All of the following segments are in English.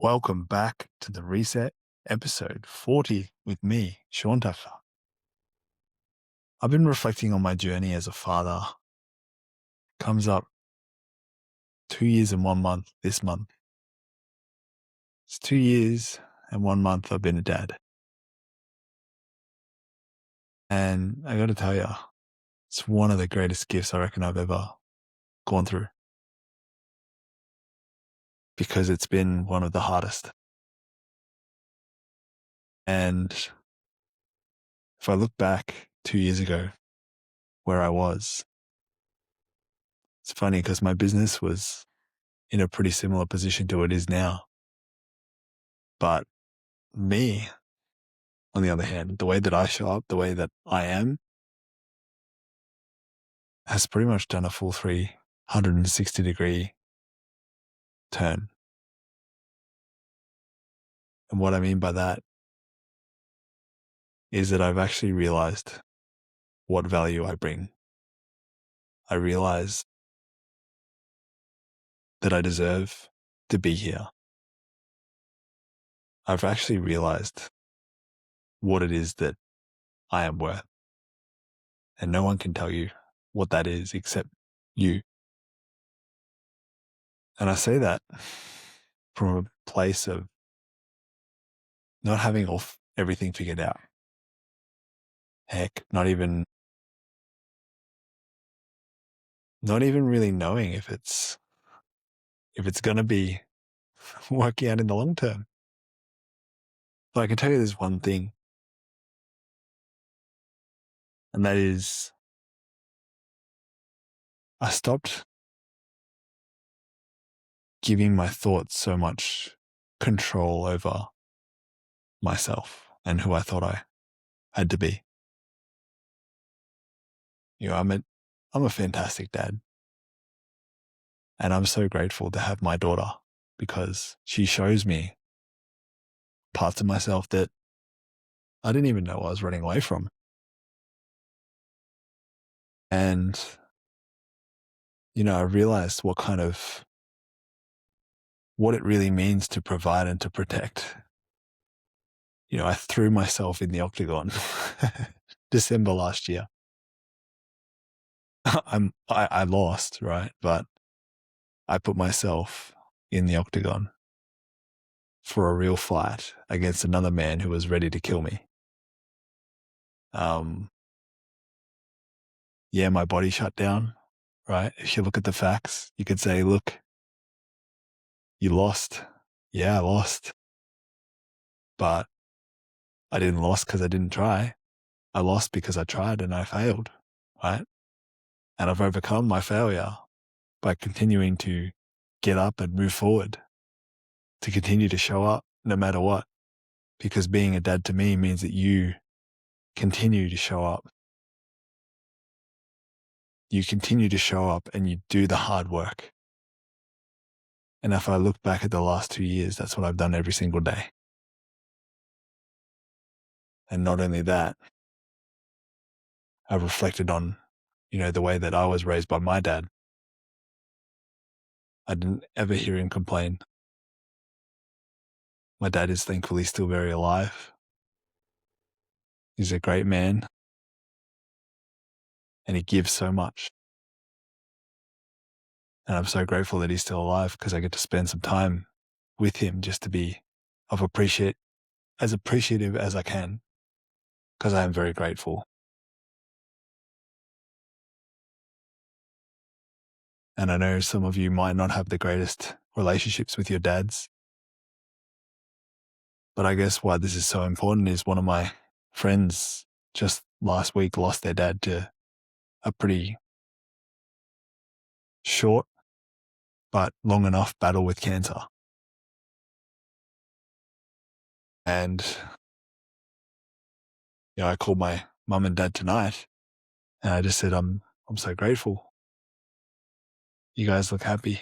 Welcome back to the Reset, episode 40 with me, Sean Tucker. I've been reflecting on my journey as a father. Comes up 2 years and 1 month this month. It's 2 years and 1 month I've been a dad. And I got to tell you, it's one of the greatest gifts I reckon I've ever gone through, because it's been one of the hardest. And if I look back 2 years ago where I was, it's funny because my business was in a pretty similar position to what it is now. But me, on the other hand, the way that I show up, the way that I am, has pretty much done a full 360-degree turn. And what I mean by that is that I've actually realized what value I bring. I realize that I deserve to be here. I've actually realized what it is that I am worth. And no one can tell you what that is except you. And I say that from a place of not having everything figured out. Heck, not even really knowing if it's going to be working out in the long term. But I can tell you there's one thing, and that is I stopped giving my thoughts so much control over myself and who I thought I had to be. I'm a fantastic dad. And I'm so grateful to have my daughter, because she shows me parts of myself that I didn't even know I was running away from. And, I realized what it really means to provide and to protect. I threw myself in the octagon December last year. I lost, right? But I put myself in the octagon for a real fight against another man who was ready to kill me. Yeah, my body shut down, right? If you look at the facts, you could say, look, you lost. Yeah, I lost. But I didn't lost because I didn't try. I lost because I tried and I failed, right? And I've overcome my failure by continuing to get up and move forward, to continue to show up no matter what. Because being a dad to me means that you continue to show up. You continue to show up and you do the hard work. And if I look back at the last 2 years, that's what I've done every single day. And not only that, I've reflected on, the way that I was raised by my dad. I didn't ever hear him complain. My dad is thankfully still very alive. He's a great man. And he gives so much. And I'm so grateful that he's still alive, because I get to spend some time with him just to be as appreciative as I can, because I am very grateful. And I know some of you might not have the greatest relationships with your dads. But I guess why this is so important is one of my friends just last week lost their dad to a pretty short but long enough battle with cancer. And, I called my mum and dad tonight, and I just said, I'm so grateful. You guys look happy.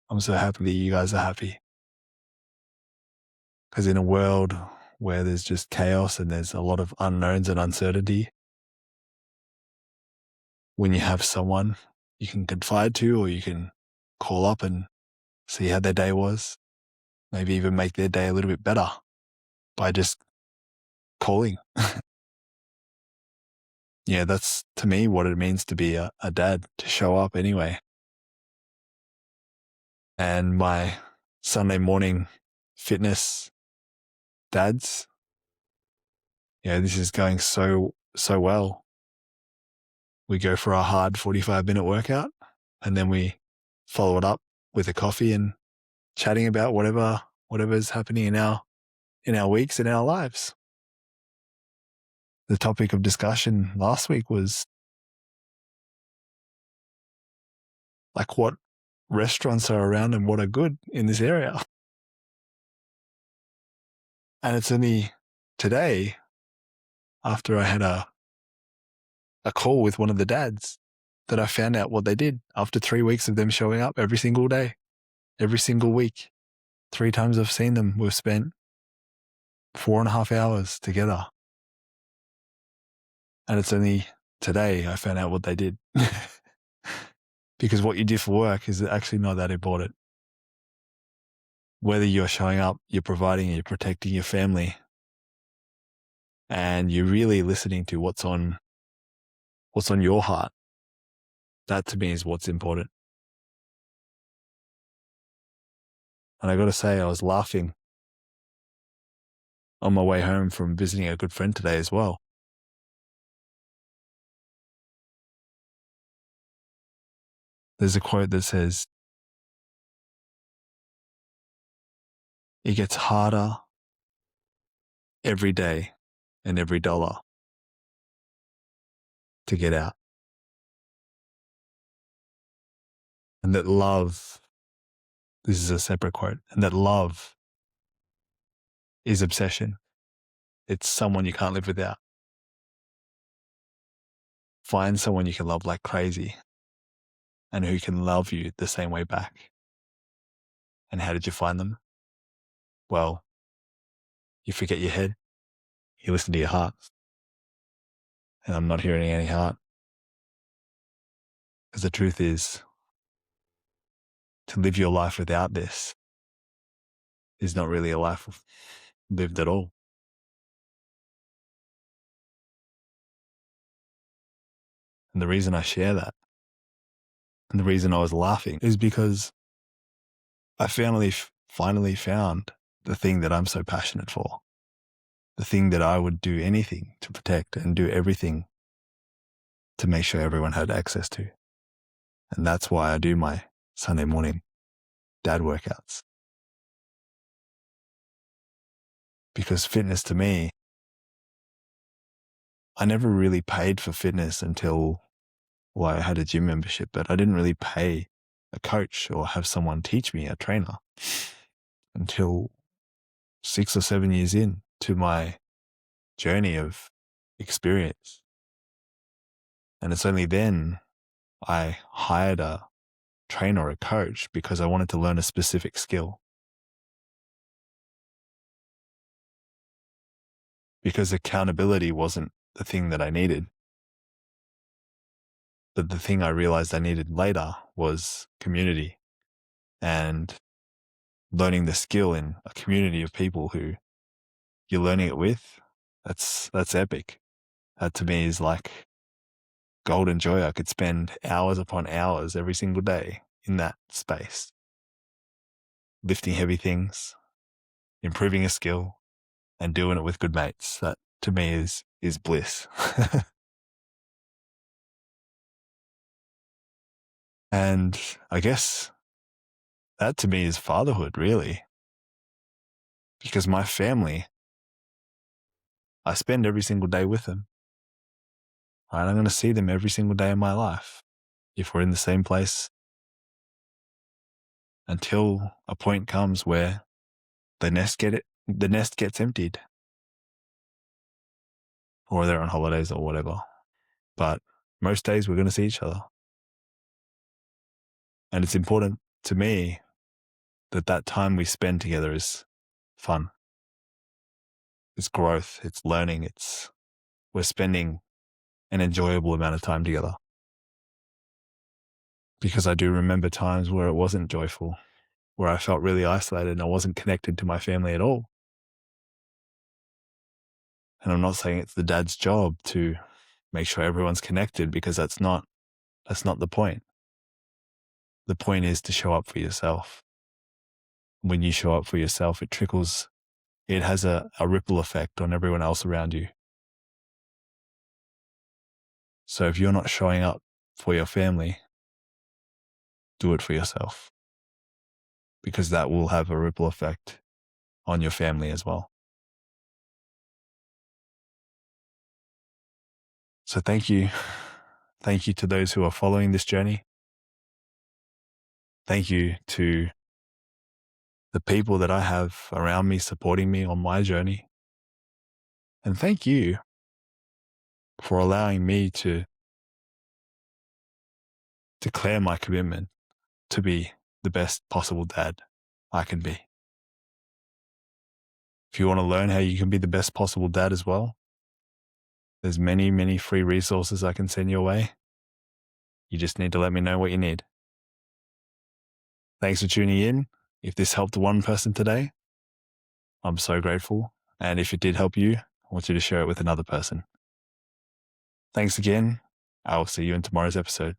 I'm so happy that you guys are happy. Because in a world where there's just chaos and there's a lot of unknowns and uncertainty, when you have someone you can confide to, or you can call up and see how their day was, maybe even make their day a little bit better by just calling. Yeah, that's to me what it means to be a dad, to show up anyway. And my Sunday morning fitness dads, yeah, this is going so well. We go for a hard 45-minute workout, and then we follow it up with a coffee and chatting about whatever's happening in our weeks, in our lives. The topic of discussion last week was like what restaurants are around and what are good in this area. And it's only today, after I had a call with one of the dads, that I found out what they did after 3 weeks of them showing up every single day, every single week. 3 times I've seen them, we've spent 4.5 hours together. And it's only today I found out what they did. Because what you do for work is actually not that important. Whether you're showing up, you're providing, you're protecting your family, and you're really listening to what's on your heart, that to me is what's important. And I got to say, I was laughing on my way home from visiting a good friend today as well. There's a quote that says, "It gets harder every day and every dollar to get out." And that love, this is a separate quote, and that love is obsession. It's someone you can't live without. Find someone you can love like crazy and who can love you the same way back. And how did you find them? Well, you forget your head, you listen to your heart. And I'm not hearing any heart. Because the truth is, to live your life without this is not really a life lived at all. And the reason I share that, and the reason I was laughing, is because I finally found the thing that I'm so passionate for, the thing that I would do anything to protect and do everything to make sure everyone had access to. And that's why I do my Sunday morning dad workouts. Because fitness to me, I never really paid for fitness until, well, I had a gym membership, but I didn't really pay a coach or have someone teach me, a trainer, until 6 or 7 years in to my journey of experience. And it's only then I hired a trainer or a coach because I wanted to learn a specific skill. Because accountability wasn't the thing that I needed. But the thing I realized I needed later was community and learning the skill in a community of people who you're learning it with. That's epic. That to me is like golden joy. I could spend hours upon hours every single day in that space, lifting heavy things, improving a skill, and doing it with good mates. That to me is bliss. And I guess that to me is fatherhood, really. Because my family, I spend every single day with them. Right? I'm going to see them every single day of my life if we're in the same place, until a point comes where the nest gets emptied, or they're on holidays or whatever. But most days we're going to see each other. And it's important to me that time we spend together is fun. It's growth, it's learning, we're spending an enjoyable amount of time together. Because I do remember times where it wasn't joyful, where I felt really isolated and I wasn't connected to my family at all. And I'm not saying it's the dad's job to make sure everyone's connected, because that's not the point. The point is to show up for yourself. When you show up for yourself, it has a ripple effect on everyone else around you. So if you're not showing up for your family, do it for yourself, because that will have a ripple effect on your family as well. So thank you. Thank you to those who are following this journey. Thank you to the people that I have around me supporting me on my journey. And thank you for allowing me to declare my commitment to be the best possible dad I can be. If you want to learn how you can be the best possible dad as well, there's many, many free resources I can send your way. You just need to let me know what you need. Thanks for tuning in. If this helped one person today, I'm so grateful. And if it did help you, I want you to share it with another person. Thanks again. I will see you in tomorrow's episode.